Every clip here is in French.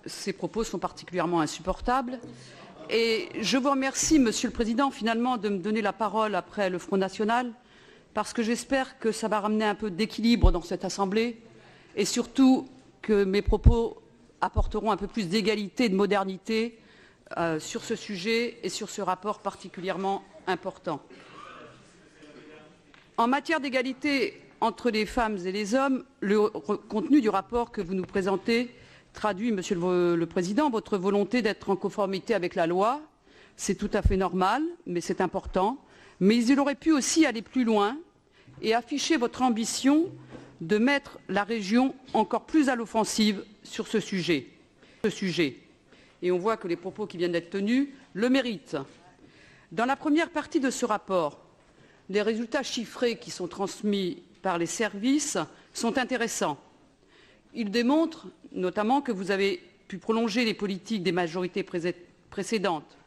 ces propos sont particulièrement insupportables. Et je vous remercie, Monsieur le Président, finalement, de me donner la parole après le Front National, parce que j'espère que ça va ramener un peu d'équilibre dans cette Assemblée et surtout que mes propos apporteront un peu plus d'égalité et de modernité sur ce sujet et sur ce rapport particulièrement important. En matière d'égalité entre les femmes et les hommes, le contenu du rapport que vous nous présentez traduit, Monsieur le Président, votre volonté d'être en conformité avec la loi. C'est tout à fait normal, mais c'est important. Mais il aurait pu aussi aller plus loin et afficher votre ambition de mettre la région encore plus à l'offensive sur ce sujet. Et on voit que les propos qui viennent d'être tenus le méritent. Dans la première partie de ce rapport, les résultats chiffrés qui sont transmis par les services sont intéressants. Ils démontrent notamment que vous avez pu prolonger les politiques des majorités précédentes.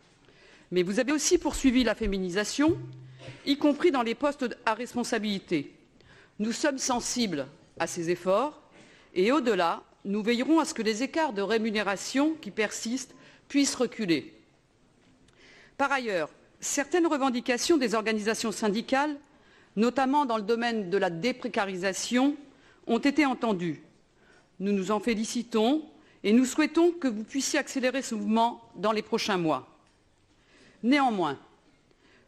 Mais vous avez aussi poursuivi la féminisation, y compris dans les postes à responsabilité. Nous sommes sensibles à ces efforts et au-delà, nous veillerons à ce que les écarts de rémunération qui persistent puissent reculer. Par ailleurs, certaines revendications des organisations syndicales, notamment dans le domaine de la déprécarisation, ont été entendues. Nous nous en félicitons et nous souhaitons que vous puissiez accélérer ce mouvement dans les prochains mois. Néanmoins,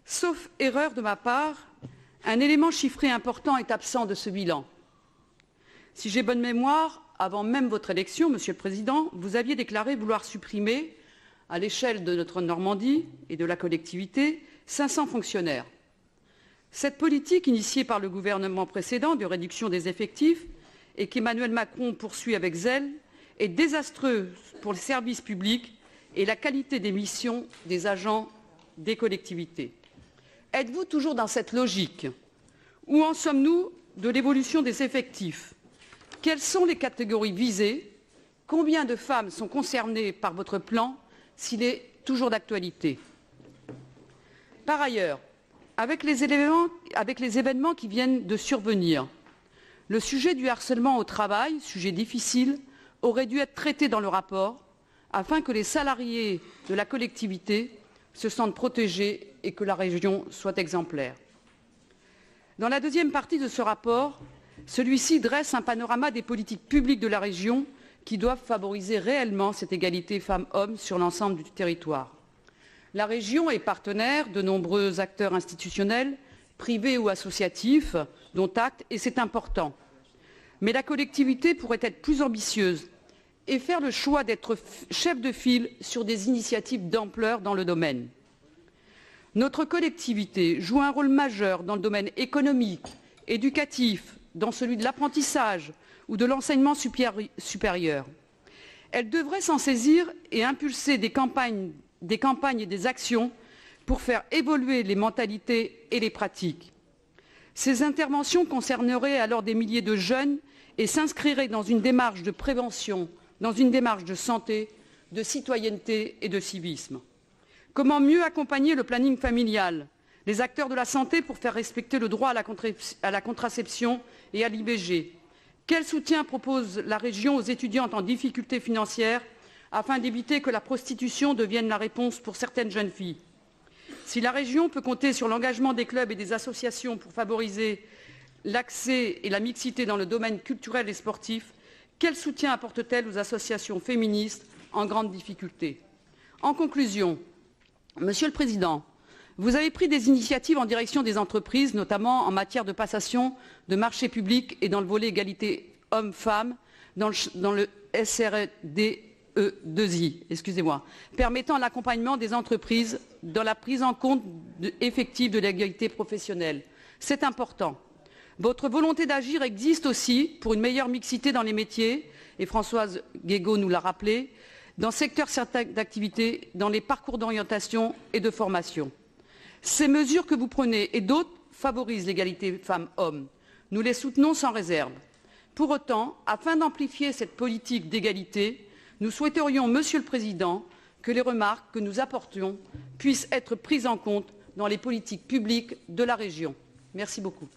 sauf erreur de ma part, un élément chiffré important est absent de ce bilan. Si j'ai bonne mémoire, avant même votre élection, Monsieur le Président, vous aviez déclaré vouloir supprimer, à l'échelle de notre Normandie et de la collectivité, 500 fonctionnaires. Cette politique, initiée par le gouvernement précédent de réduction des effectifs et qu'Emmanuel Macron poursuit avec zèle, est désastreuse pour les services publics et la qualité des missions des agents des collectivités. Êtes-vous toujours dans cette logique? Où en sommes-nous de l'évolution des effectifs? Quelles sont les catégories visées? Combien de femmes sont concernées par votre plan s'il est toujours d'actualité? Par ailleurs, avec les événements qui viennent de survenir, le sujet du harcèlement au travail, sujet difficile, aurait dû être traité dans le rapport afin que les salariés de la collectivité se sentent protégés et que la région soit exemplaire. Dans la deuxième partie de ce rapport, celui-ci dresse un panorama des politiques publiques de la région qui doivent favoriser réellement cette égalité femmes-hommes sur l'ensemble du territoire. La région est partenaire de nombreux acteurs institutionnels, privés ou associatifs, dont acte, et c'est important. Mais la collectivité pourrait être plus ambitieuse et faire le choix d'être chef de file sur des initiatives d'ampleur dans le domaine. Notre collectivité joue un rôle majeur dans le domaine économique, éducatif, dans celui de l'apprentissage ou de l'enseignement supérieur. Elle devrait s'en saisir et impulser des campagnes et des actions pour faire évoluer les mentalités et les pratiques. Ces interventions concerneraient alors des milliers de jeunes et s'inscriraient dans une démarche de prévention, dans une démarche de santé, de citoyenneté et de civisme. Comment mieux accompagner le planning familial, les acteurs de la santé pour faire respecter le droit à la contraception et à l'IVG? Quel soutien propose la région aux étudiantes en difficulté financière afin d'éviter que la prostitution devienne la réponse pour certaines jeunes filles? Si la région peut compter sur l'engagement des clubs et des associations pour favoriser l'accès et la mixité dans le domaine culturel et sportif, quel soutien apporte-t-elle aux associations féministes en grande difficulté? En conclusion, Monsieur le Président, vous avez pris des initiatives en direction des entreprises, notamment en matière de passation de marchés publics et dans le volet égalité hommes-femmes, dans le SRD2I, permettant l'accompagnement des entreprises dans la prise en compte effective de l'égalité professionnelle. C'est important. Votre volonté d'agir existe aussi pour une meilleure mixité dans les métiers, et Françoise Guégaud nous l'a rappelé, dans secteurs certains d'activité, dans les parcours d'orientation et de formation. Ces mesures que vous prenez et d'autres favorisent l'égalité femmes-hommes. Nous les soutenons sans réserve. Pour autant, afin d'amplifier cette politique d'égalité, nous souhaiterions, Monsieur le Président, que les remarques que nous apportions puissent être prises en compte dans les politiques publiques de la région. Merci beaucoup.